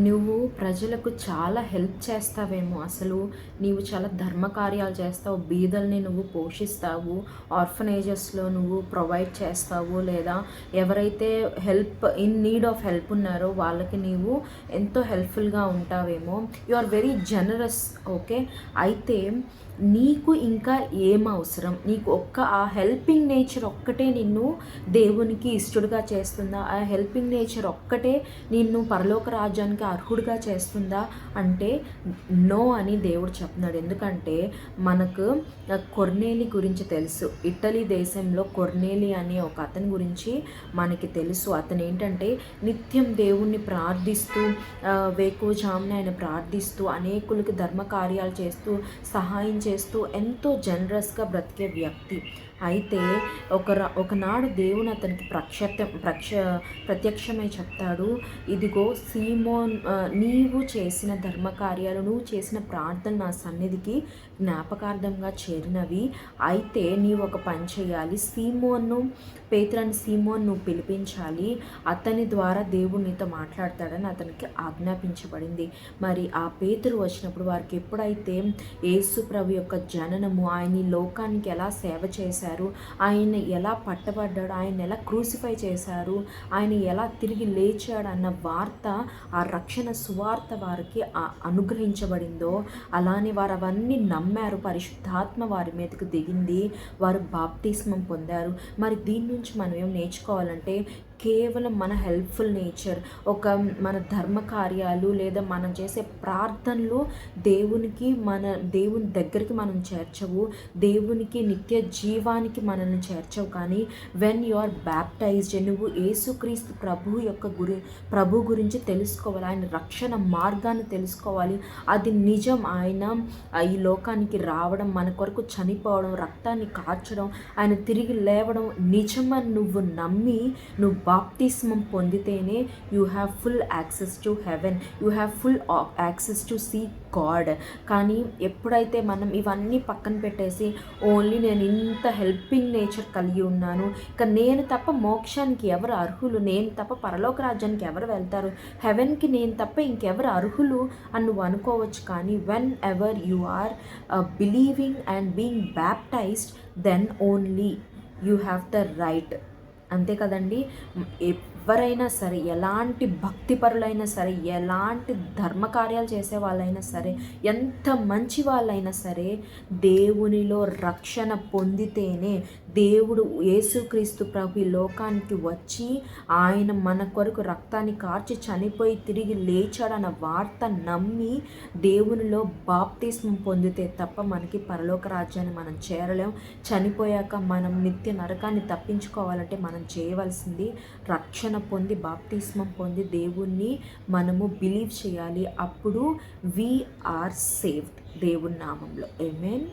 నువ్వు ప్రజలకు చాలా హెల్ప్ చేస్తావేమో, అసలు నీవు చాలా ధర్మకార్యాలు చేస్తావు, బీదల్ని నువ్వు పోషిస్తావు, ఆర్ఫనేజెస్లో నువ్వు ప్రొవైడ్ చేస్తావు, లేదా ఎవరైతే ఇన్ నీడ్ ఆఫ్ హెల్ప్ ఉన్నారో వాళ్ళకి నీవు ఎంతో హెల్ప్ఫుల్గా ఉంటావేమో. You are very generous. Okay, అయితే నీకు ఇంకా ఏం అవసరం? నీకు ఆ హెల్పింగ్ నేచర్ ఒక్కటే నిన్ను దేవునికి ఇష్టడుగా చేస్తుందా? ఆ హెల్పింగ్ నేచర్ ఒక్కటే నిన్ను పరలోక రాజ్యానికి అర్హుడిగా చేస్తుందా అంటే నో అని దేవుడు చెప్తున్నాడు. ఎందుకంటే మనకు కొర్నేలి గురించి తెలుసు. ఇటలీ దేశంలో కొర్నేలి అనే ఒక అతని గురించి మనకి తెలుసు. అతను ఏంటంటే నిత్యం దేవుణ్ణి ప్రార్థిస్తూ వేకువజామున ఆయన ప్రార్థిస్తూ అనేకులకి ధర్మ కార్యాలు చేస్తూ సహాయం చేస్తూ ఎంతో జనరస్గా బ్రతికే వ్యక్తి. అయితే ఒకనాడు దేవుని అతనికి ప్రత్యక్షమై చెప్తాడు, ఇదిగో సీమోన్, నీవు చేసిన ధర్మకార్యాలు, నువ్వు చేసిన ప్రార్థన నా సన్నిధికి జ్ఞాపకార్థంగా చేరినవి. అయితే నీవు ఒక పని చేయాలి, పేతురని సీమోన్ నువ్వు పిలిపించాలి, అతని ద్వారా దేవుడు నీతో మాట్లాడతాడని అతనికి ఆజ్ఞాపించబడింది. మరి ఆ పేతురు వచ్చినప్పుడు వారికి ఎప్పుడైతే యేసు ప్రభు యొక్క జననము, ఆయన ఈ లోకానికి ఎలా సేవ చేశారు, ఆయన ఎలా పట్టబడ్డాడు, ఆయన ఎలా క్రూసిఫై చేశారు, ఆయన ఎలా తిరిగి లేచాడు అన్న వార్త, ఆ రక్షణ సువార్త వారికి అనుగ్రహించబడిందో, అలానే వారు అవన్నీ నమ్మారు. పరిశుద్ధాత్మ వారి మీదకు దిగింది, వారు బాప్తిస్మం పొందారు. మరి దీని నుంచి మనం ఏం నేర్చుకోవాలంటే, కేవలం మన హెల్ప్ఫుల్ నేచర్, మన ధర్మ కార్యాలు లేదా మనం చేసే ప్రార్థనలు దేవుని దగ్గరికి మనం చేర్చవు, దేవునికి నిత్య జీవానికి మనల్ని చేర్చవు. కానీ వెన్ యు ఆర్ బ్యాప్టైజ్డ్, నువ్వు యేసుక్రీస్తు ప్రభు గురించి తెలుసుకోవాలి, ఆయన రక్షణ మార్గాన్ని తెలుసుకోవాలి. అది నిజం. ఆయన ఈ లోకానికి రావడం, మన కొరకు చనిపోవడం, రక్తాన్ని కార్చడం, ఆయన తిరిగి లేవడం నిజమని నువ్వు నమ్మి నువ్వు బాప్తిస్మం పొందితేనే you have full access to heaven, you have full access to see God. కానీ ఎప్పుడైతే మనం ఇవన్నీ పక్కన పెట్టేసి ఓన్లీ నేను ఇంత హెల్పింగ్ నేచర్ కలిగి ఉన్నాను, ఇక నేను తప్ప మోక్షానికి ఎవరు అర్హులు, నేను తప్ప పరలోక రాజ్యానికి ఎవరు వెళ్తారు, హెవెన్కి నేను తప్ప ఇంకెవరు అర్హులు అని నువ్వు అనుకోవచ్చు. కానీ whenever you are believing and being baptised, then only you have the right. అంతే కదండి. ఎవరైనా సరే, ఎలాంటి భక్తిపరులైనా సరే, ఎలాంటి ధర్మకార్యాలు చేసే వాళ్ళైనా సరే, ఎంత మంచి వాళ్ళైనా సరే, దేవునిలో రక్షణ పొందితేనే, దేవుడు యేసుక్రీస్తు ప్రభు ఈ లోకానికి వచ్చి ఆయన మన కొరకు రక్తాన్ని కార్చి చనిపోయి తిరిగి లేచాడన్న వార్త నమ్మి దేవునిలో బాప్తిస్మం పొందితే తప్ప మనకి పరలోక రాజ్యాన్ని మనం చేరలేం. చనిపోయాక మనం నిత్య నరకాన్ని తప్పించుకోవాలంటే మనం చేయవలసింది రక్షణ పొంది బాప్తిస్మం పొంది దేవుణ్ణి మనము బిలీవ్ చేయాలి. అప్పుడు వి ఆర్ సేవ్డ్ దేవుని నామంలో. ఆమేన్.